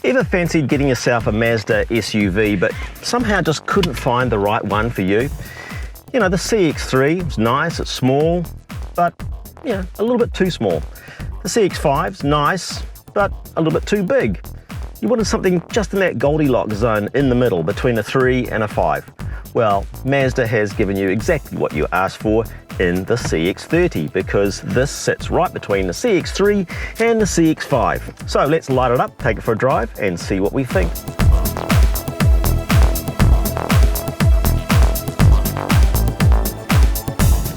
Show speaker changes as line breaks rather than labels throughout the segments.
Ever fancied getting yourself a Mazda SUV but somehow just couldn't find the right one for you? You know, the CX-30 is nice, it's small, but you know, a little bit too small. The CX-5's nice, but a little bit too big. You wanted something just in that Goldilocks zone in the middle between a 3 and a 5. Well, Mazda has given you exactly what you asked for in the CX-30, because this sits right between the CX-3 and the CX-5. So let's light it up, take it for a drive and see what we think.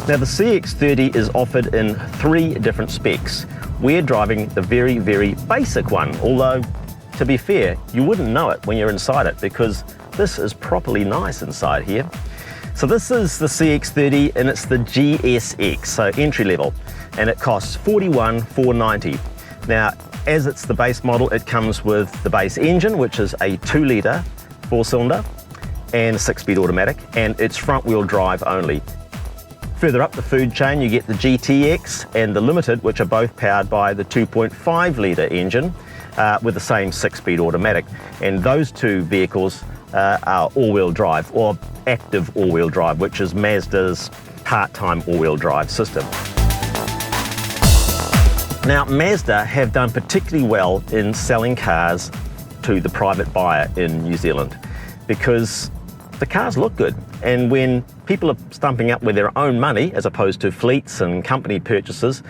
Now the CX-30 is offered in 3 different specs. We're driving the very, very basic one, although to be fair, you wouldn't know it when you're inside it because this is properly nice inside here. So this is the CX-30 and it's the GSX, so entry level, and it costs $41,490. Now, as it's the base model, it comes with the base engine, which is a 2-litre 4-cylinder and 6-speed automatic, and it's front-wheel drive only. Further up the food chain, you get the GTX and the Limited, which are both powered by the 2.5-litre engine with the same 6-speed automatic, and those two vehicles are all-wheel drive, or active all-wheel drive, which is Mazda's part-time all-wheel drive system. Now, Mazda have done particularly well in selling cars to the private buyer in New Zealand because the cars look good, and when people are stumping up with their own money as opposed to fleets and company purchases,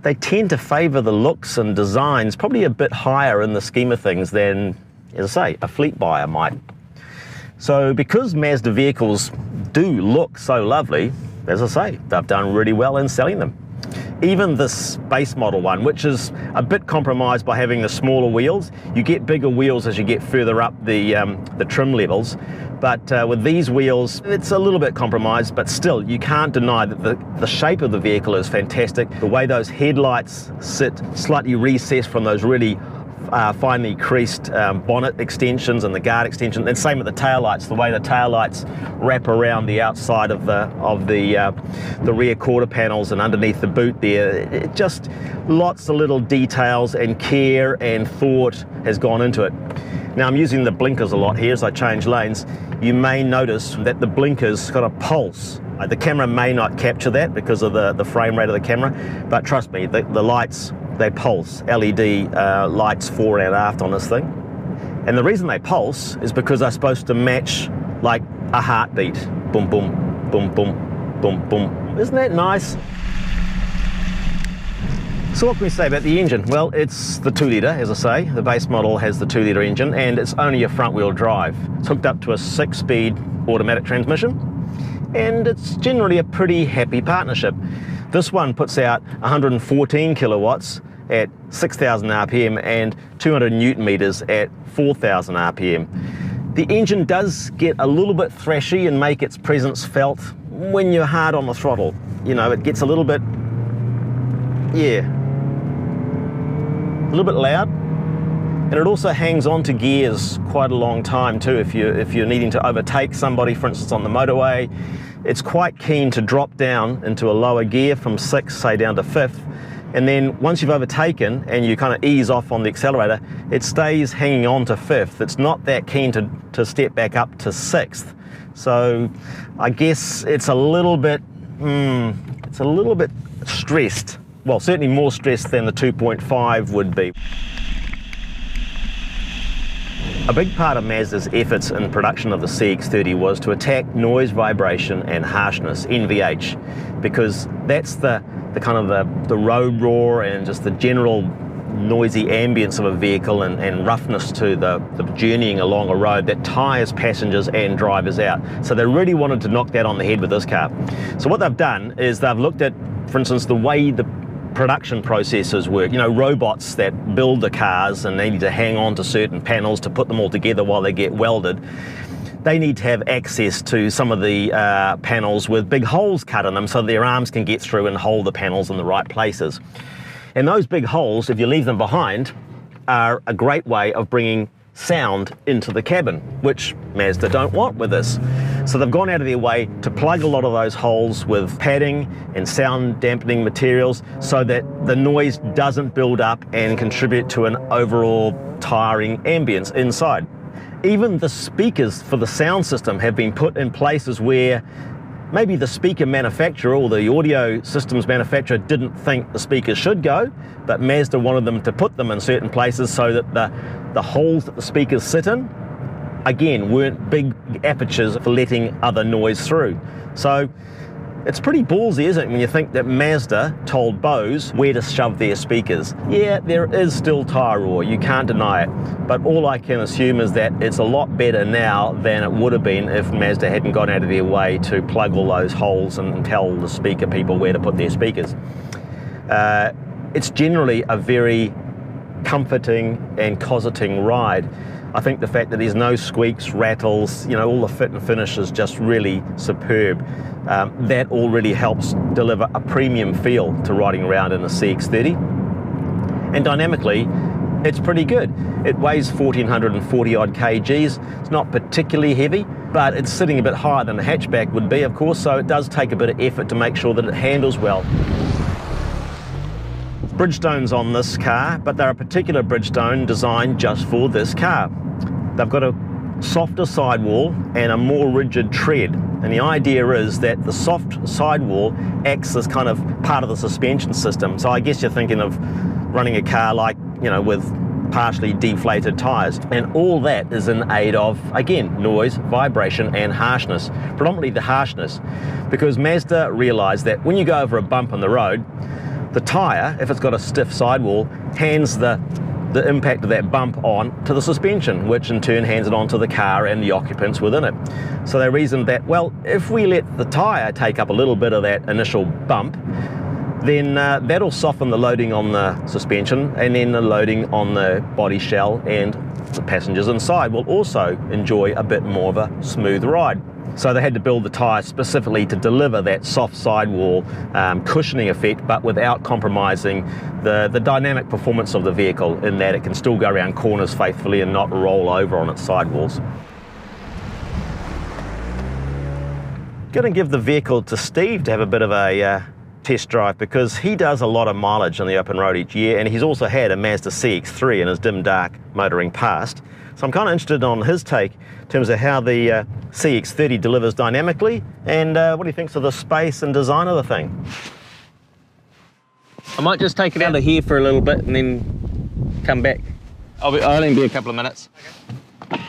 they tend to favour the looks and designs probably a bit higher in the scheme of things than, as I say, a fleet buyer might. So because Mazda vehicles do look so lovely, as I say, they've done really well in selling them. Even this base model one, which is a bit compromised by having the smaller wheels. You get bigger wheels as you get further up the trim levels, but with these wheels, it's a little bit compromised, but still, you can't deny that the shape of the vehicle is fantastic. The way those headlights sit slightly recessed from those really finely creased bonnet extensions and the guard extension, and same with the taillights, the way the taillights wrap around the outside of the rear quarter panels and underneath the boot there. It just lots of little details and care and thought has gone into it. Now I'm using the blinkers a lot here as I change lanes. You may notice that the blinkers got a pulse. The camera may not capture that because of the frame rate of the camera, but trust me, the lights, they pulse. LED lights fore and aft on this thing. And the reason they pulse is because they're supposed to match like a heartbeat. Boom, boom, boom, boom, boom, boom. Isn't that nice? So what can we say about the engine? Well, it's the 2-litre, as I say. The base model has the 2-litre engine, and it's only a front-wheel drive. It's hooked up to a 6-speed automatic transmission, and it's generally a pretty happy partnership. This one puts out 114 kilowatts at 6,000 RPM and 200 Newton meters at 4,000 RPM. The engine does get a little bit thrashy and make its presence felt when you're hard on the throttle. You know, it gets a little bit, yeah, a little bit loud. And it also hangs on to gears quite a long time too. If you're needing to overtake somebody, for instance, on the motorway, it's quite keen to drop down into a lower gear from 6th, say down to 5th. And then once you've overtaken and you kind of ease off on the accelerator, it stays hanging on to 5th. It's not that keen to step back up to 6th. So I guess it's a little bit stressed. Well, certainly more stressed than the 2.5 would be. A big part of Mazda's efforts in production of the CX-30 was to attack noise, vibration and harshness, NVH, because that's the kind of the road roar and just the general noisy ambience of a vehicle and roughness to the journeying along a road that tires passengers and drivers out. So they really wanted to knock that on the head with this car. So what they've done is they've looked at, for instance, the way the production processes work. You know, robots that build the cars and they need to hang on to certain panels to put them all together while they get welded. They need to have access to some of the panels with big holes cut in them so their arms can get through and hold the panels in the right places. And those big holes, if you leave them behind, are a great way of bringing sound into the cabin, which Mazda don't want with this. So they've gone out of their way to plug a lot of those holes with padding and sound dampening materials so that the noise doesn't build up and contribute to an overall tiring ambience inside. Even the speakers for the sound system have been put in places where maybe the speaker manufacturer or the audio systems manufacturer didn't think the speakers should go, but Mazda wanted them to put them in certain places so that the holes that the speakers sit in, again, weren't big apertures for letting other noise through. So it's pretty ballsy, isn't it, when you think that Mazda told Bose where to shove their speakers. Yeah, there is still tire roar, you can't deny it, but all I can assume is that it's a lot better now than it would have been if Mazda hadn't gone out of their way to plug all those holes and tell the speaker people where to put their speakers. It's generally a very comforting and cosseting ride. I think the fact that there's no squeaks, rattles, you know, all the fit and finish is just really superb. That all really helps deliver a premium feel to riding around in a CX-30. And dynamically, it's pretty good. It weighs 1,440 odd kgs. It's not particularly heavy, but it's sitting a bit higher than a hatchback would be, of course, so it does take a bit of effort to make sure that it handles well. Bridgestones on this car, but they're a particular Bridgestone designed just for this car. They've got a softer sidewall and a more rigid tread, and the idea is that the soft sidewall acts as kind of part of the suspension system. So I guess you're thinking of running a car like, you know, with partially deflated tires, and all that is in aid of, again, noise, vibration and harshness, predominantly the harshness, because Mazda realized that when you go over a bump on the road, the tyre, if it's got a stiff sidewall, hands the impact of that bump on to the suspension, which in turn hands it on to the car and the occupants within it. So they reasoned that, well, if we let the tyre take up a little bit of that initial bump, then that'll soften the loading on the suspension, and then the loading on the body shell and the passengers inside will also enjoy a bit more of a smooth ride. So they had to build the tyre specifically to deliver that soft sidewall cushioning effect, but without compromising the dynamic performance of the vehicle, in that it can still go around corners faithfully and not roll over on its sidewalls. Going to give the vehicle to Steve to have a bit of a test drive, because he does a lot of mileage on the open road each year, and he's also had a Mazda CX-30 in his dim dark motoring past. So I'm kind of interested on his take in terms of how the CX-30 delivers dynamically, and what he thinks of the space and design of the thing.
I might just take it out of here for a little bit and then come back. I'll only be a couple of minutes. Okay.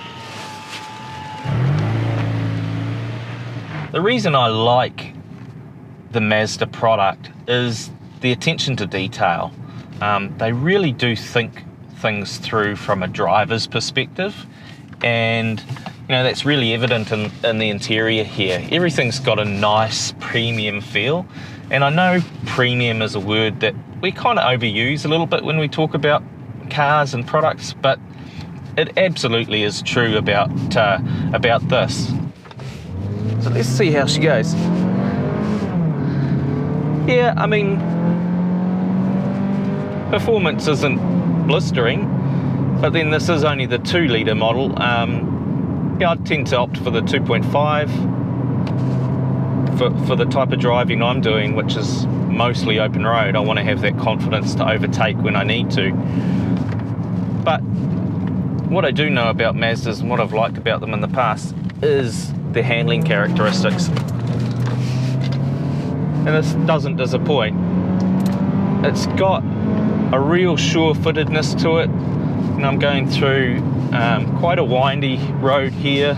The reason I like the Mazda product is the attention to detail. They really do think things through from a driver's perspective, and you know, that's really evident in the interior here. Everything's got a nice premium feel, and I know premium is a word that we kind of overuse a little bit when we talk about cars and products, but it absolutely is true about this. So let's see how she goes. Yeah, I mean, performance isn't blistering, but then this is only the 2-litre model. Yeah, I'd tend to opt for the 2.5 for the type of driving I'm doing, which is mostly open road. I want to have that confidence to overtake when I need to. But what I do know about Mazdas and what I've liked about them in the past is their handling characteristics. And this doesn't disappoint. It's got a real sure-footedness to it, and I'm going through quite a windy road here,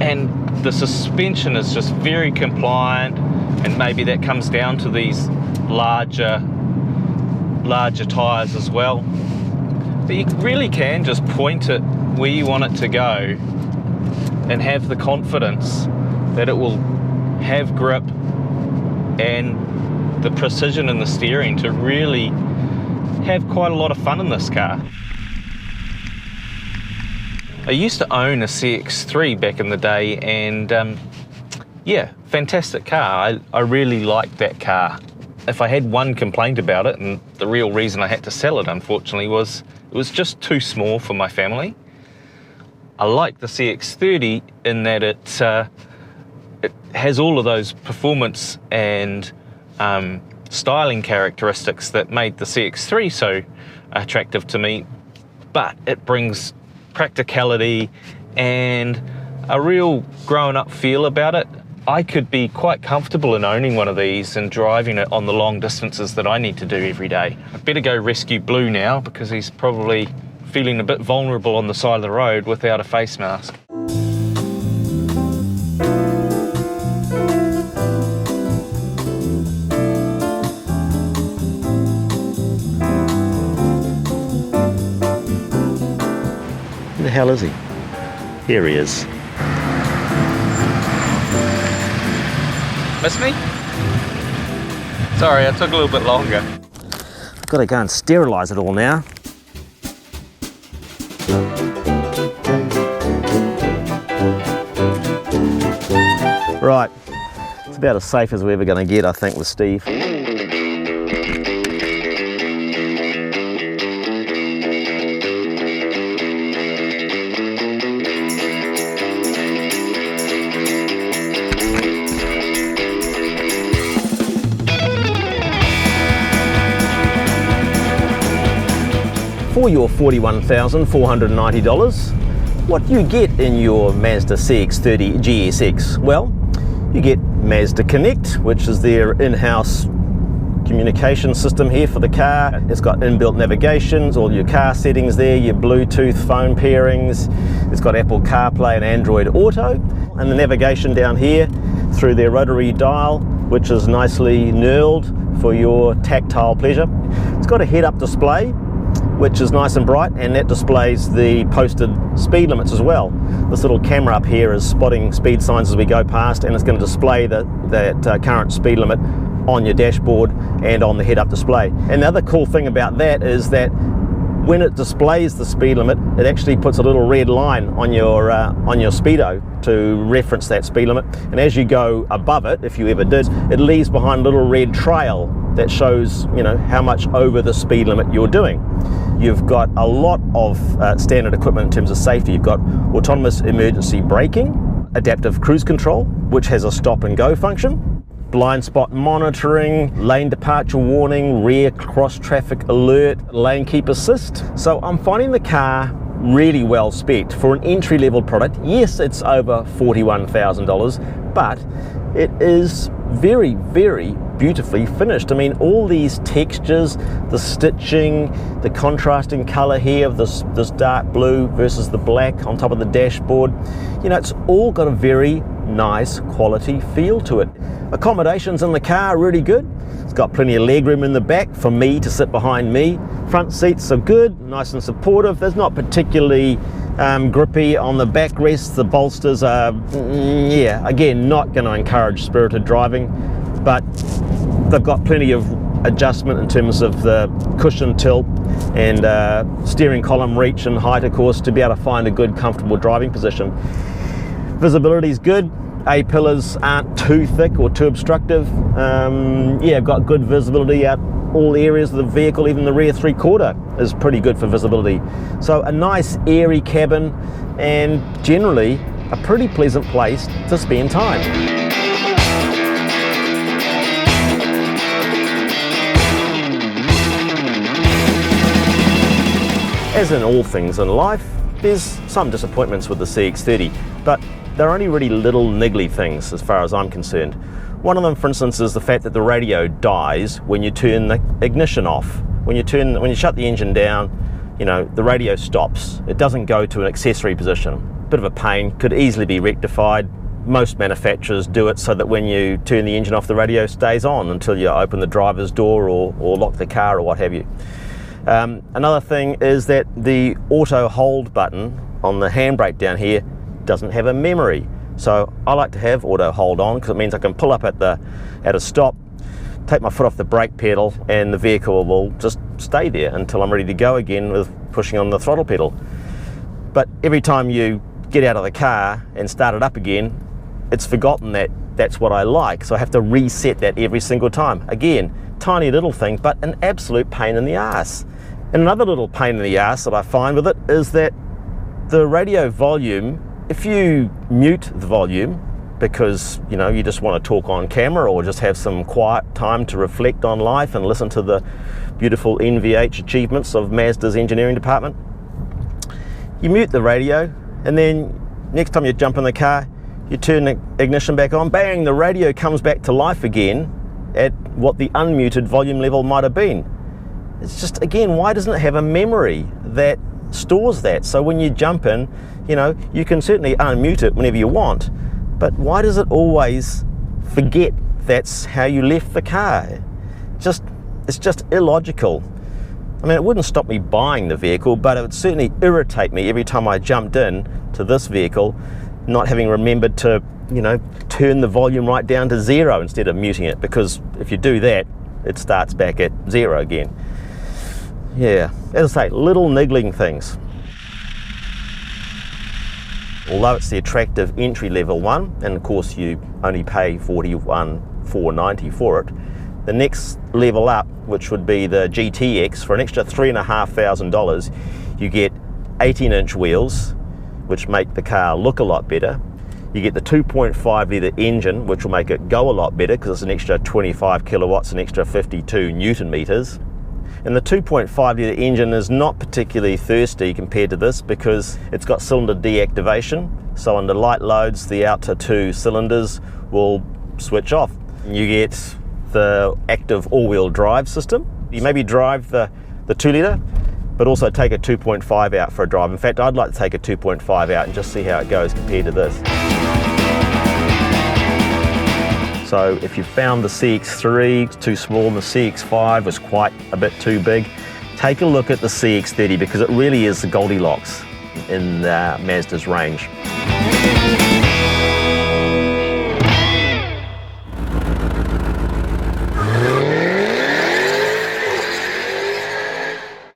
and the suspension is just very compliant, and maybe that comes down to these larger tyres as well. But you really can just point it where you want it to go and have the confidence that it will have grip and the precision in the steering to really have quite a lot of fun in this car. I used to own a CX-3 back in the day, and yeah, fantastic car. I really liked that car. If I had one complaint about it, and the real reason I had to sell it, unfortunately, was it was just too small for my family. I like the CX-30 in that it has all of those performance and styling characteristics that made the CX-3 so attractive to me. but it brings practicality and a real grown-up feel about it. I could be quite comfortable in owning one of these and driving it on the long distances that I need to do every day. I better go rescue Blue now because he's probably feeling a bit vulnerable on the side of the road without a face mask.
Where the hell is he? Here he is.
Miss me? Sorry, I took a little bit longer.
I've got to go and sterilise it all now. Right, it's about as safe as we're ever going to get, I think, with Steve. For your $41,490, what do you get in your Mazda CX-30 GSX? Well, you get Mazda Connect, which is their in-house communication system here for the car. It's got inbuilt navigations, all your car settings there, your Bluetooth phone pairings. It's got Apple CarPlay and Android Auto, and the navigation down here through their rotary dial, which is nicely knurled for your tactile pleasure. It's got a head-up display, which is nice and bright, and that displays the posted speed limits as well. This little camera up here is spotting speed signs as we go past, and it's going to display that current speed limit on your dashboard and on the head-up display. And the other cool thing about that is that when it displays the speed limit, it actually puts a little red line on your speedo to reference that speed limit. And as you go above it, if you ever did, it leaves behind a little red trail that shows, you know, how much over the speed limit you're doing. You've got a lot of standard equipment in terms of safety. You've got autonomous emergency braking, adaptive cruise control, which has a stop and go function, blind spot monitoring, lane departure warning, rear cross traffic alert, lane keep assist. So I'm finding the car really well spec'd for an entry-level product. Yes, it's over $41,000, but it is very, very beautifully finished. I mean, all these textures, the stitching, the contrasting color here of this dark blue versus the black on top of the dashboard, you know, it's all got a very nice quality feel to it. Accommodations in the car are really good. It's got plenty of legroom in the back for me to sit behind me. Front seats are good, nice and supportive. There's not particularly grippy on the backrest. The bolsters are, yeah, again, not going to encourage spirited driving, but they've got plenty of adjustment in terms of the cushion tilt and steering column reach and height, of course, to be able to find a good, comfortable driving position. Visibility is good. A-pillars aren't too thick or too obstructive. Yeah, I've got good visibility out all areas of the vehicle. Even the rear three-quarter is pretty good for visibility. So a nice airy cabin, and generally a pretty pleasant place to spend time. As in all things in life, there's some disappointments with the CX-30, but they're only really little niggly things as far as I'm concerned. One of them, for instance, is the fact that the radio dies when you turn the ignition off. When you shut the engine down, you know, the radio stops. It doesn't go to an accessory position. Bit of a pain, could easily be rectified. Most manufacturers do it so that when you turn the engine off, the radio stays on until you open the driver's door or lock the car or what have you. Another thing is that the auto hold button on the handbrake down here doesn't have a memory. So I like to have auto hold on because it means I can pull up at a stop, take my foot off the brake pedal, and the vehicle will just stay there until I'm ready to go again with pushing on the throttle pedal. But every time you get out of the car and start it up again, it's forgotten that that's what I like. So I have to reset that every single time. Again, tiny little thing, but an absolute pain in the ass. And another little pain in the ass that I find with it is that the radio volume, if you mute the volume because, you know, you just want to talk on camera or just have some quiet time to reflect on life and listen to the beautiful NVH achievements of Mazda's engineering department, you mute the radio, and then next time you jump in the car, you turn the ignition back on, bang, the radio comes back to life again at what the unmuted volume level might have been. It's just, again, why doesn't it have a memory that stores that? So when you jump in, you know, you can certainly unmute it whenever you want, but why does it always forget that's how you left the car? It's just illogical. I mean, it wouldn't stop me buying the vehicle, but it would certainly irritate me every time I jumped in to this vehicle, not having remembered to, you know, turn the volume right down to 0 instead of muting it, because if you do that, it starts back at 0 again. Yeah, as I say, little niggling things. Although it's the attractive entry-level one, and of course you only pay $41,490 for it, the next level up, which would be the GTX, for an extra $3,500, you get 18-inch wheels, which make the car look a lot better. You get the 2.5 litre engine, which will make it go a lot better because it's an extra 25 kilowatts, an extra 52 Newton meters. And the 2.5 litre engine is not particularly thirsty compared to this because it's got cylinder deactivation. So under light loads, the outer 2 cylinders will switch off. You get the active all-wheel drive system. You maybe drive the 2 litre, but also take a 2.5 out for a drive. In fact, I'd like to take a 2.5 out and just see how it goes compared to this. So if you found the CX-30 too small and the CX-5 was quite a bit too big, take a look at the CX-30 because it really is the Goldilocks in Mazda's range.